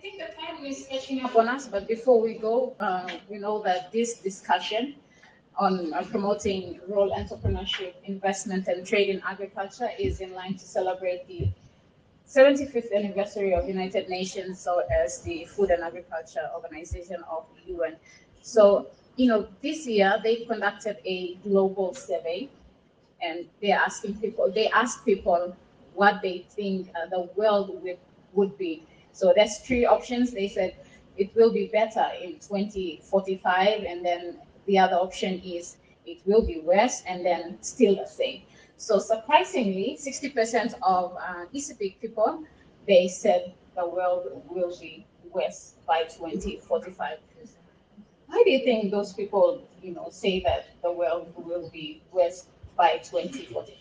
think the time is catching up on us, but before we go, we know that this discussion on promoting rural entrepreneurship, investment, and trade in agriculture is in line to celebrate the 75th anniversary of United Nations, so as the Food and Agriculture Organization of UN. So, this year they conducted a global survey, and they asked people what they think the world would be. So there's three options. They said it will be better in 2045, and then the other option is it will be worse, and then still the same. So surprisingly, 60% of Pacific people, they said the world will be worse by 2045. Why do you think those people, say that the world will be worse by 2045?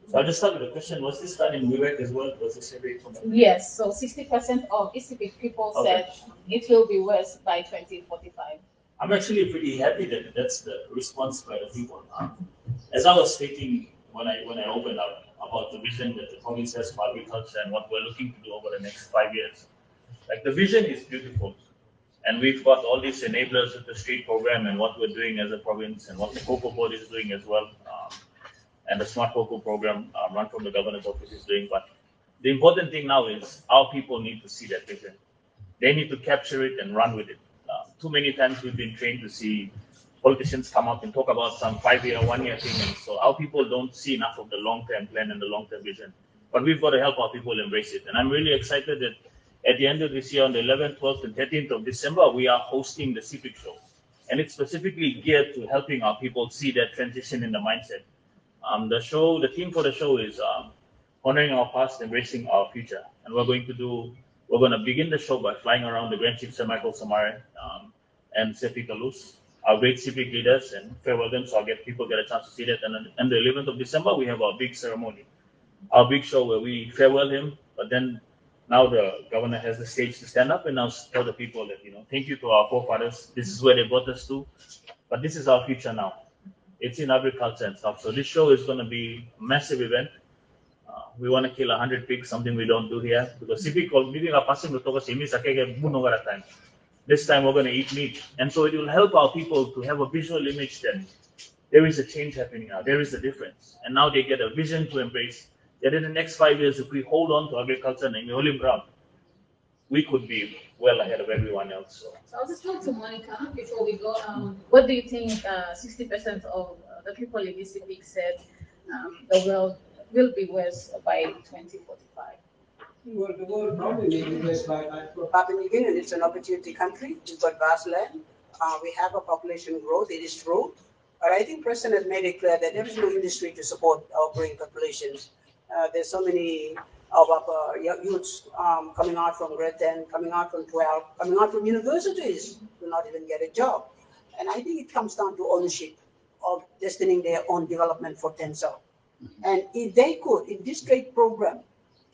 So I'll just start with the question. Was this done in Wewak as well? Was this survey from? Yes, so 60% of Pacific people said it will be worse by 2045. I'm actually pretty happy that that's the response by the people. As I was stating when I opened up about the vision that the province has for agriculture and what we're looking to do over the next 5 years, like the vision is beautiful, and we've got all these enablers with the street program and what we're doing as a province and what the Cocoa Board is doing as well, and the Smart Cocoa program run from the governor's office is doing. But the important thing now is our people need to see that vision. They need to capture it and run with it. Too many times we've been trained to see politicians come up and talk about some 5-year, 1-year thing, and so our people don't see enough of the long-term plan and the long-term vision. But we've got to help our people embrace it. And I'm really excited that at the end of this year, on the 11th, 12th, and 13th of December, we are hosting the CIPIC show. And it's specifically geared to helping our people see that transition in the mindset. The theme for the show is honoring our past, embracing our future. And we're going to begin the show by flying around the Grand Chief Sir Michael Samare and Sefi Kalus, our great civic leaders, and farewell them so people get a chance to see that. And on the 11th of December, we have our big ceremony, our big show where we farewell him. But then now the governor has the stage to stand up and now tell the people that, thank you to our forefathers. This is where they brought us to, but this is our future now. It's in agriculture and stuff. So this show is going to be a massive event. We want to kill 100 pigs, something we don't do here, because this time we're going to eat meat. And so it will help our people to have a visual image that there is a change happening now. There is a difference. And now they get a vision to embrace that in the next 5 years, if we hold on to agriculture and Olive Ground, we could be well ahead of everyone else. So I'll just talk to Monica before we go. What do you think 60% of the people in Pacific said the world will be worse by 2045? Well, the world probably will be worse by Papua New Guinea. It's an opportunity country. We've got vast land. We have a population growth. It is true. But I think President has made it clear that there is no industry to support our growing populations. There's so many of our youths coming out from grade 10, coming out from 12, coming out from universities do not even get a job. And I think it comes down to ownership of destining their own development for themselves. And if they could, if this trade program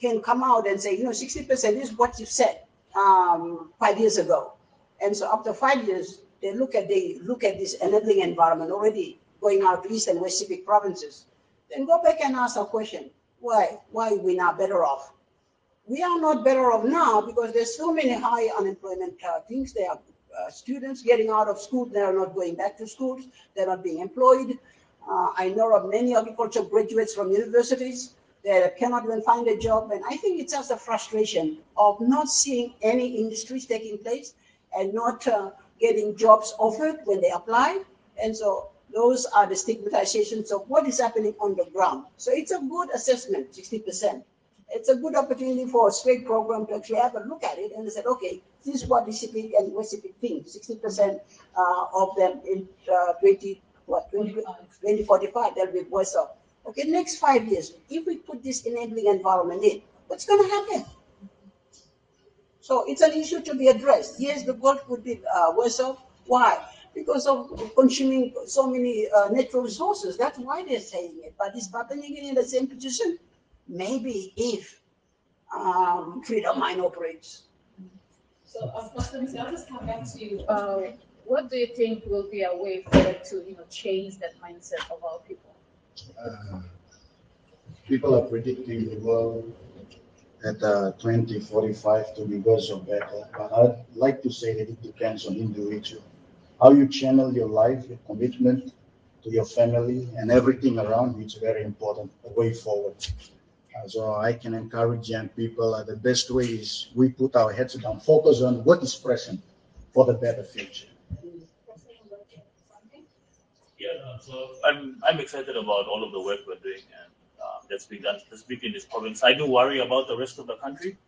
can come out and say, 60% is what you said 5 years ago. And so after 5 years, they look at this enabling environment already going out to East and West Pacific provinces. Then go back and ask a question. Why are we not better off? We are not better off now because there's so many high unemployment things. There are students getting out of school. They are not going back to schools. They're not being employed. I know of many agriculture graduates from universities that cannot even find a job. And I think it's just a frustration of not seeing any industries taking place and not getting jobs offered when they apply. And so those are the stigmatizations of what is happening on the ground. So it's a good assessment, 60%. It's a good opportunity for a state program to actually have a look at it and say, okay, this is what the Pacific and West Pacific think. 60% of them in 2045, they'll be worse off. Okay, next 5 years, if we put this enabling environment in, what's going to happen? So it's an issue to be addressed. Yes, the world could be worse off. Why? Because of consuming so many natural resources. That's why they're saying it. But is Papua New Guinea in the same position? Maybe if Freedom Mine operates. So, Pastor Missy, I'll just come back to you. What do you think will be a way forward to change that mindset of our people? People are predicting the world at 2045 to be worse or better. But I'd like to say that it depends on individual. How you channel your life, your commitment to your family and everything around you is very important, a way forward. So I can encourage young people, the best way is we put our heads down, focus on what is present for the better future. Yeah, so I'm excited about all of the work we're doing and that's being done specifically in this province. I do worry about the rest of the country,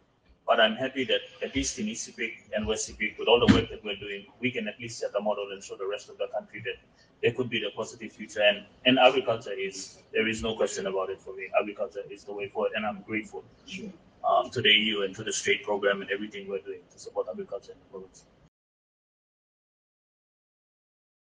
but I'm happy that at least in East Sepik and West Sepik, with all the work that we're doing, we can at least set a model and show the rest of the country that there could be the positive future. And agriculture there is no question about it for me. Agriculture is the way forward, and I'm grateful to the EU and to the state program and everything we're doing to support agriculture in the province.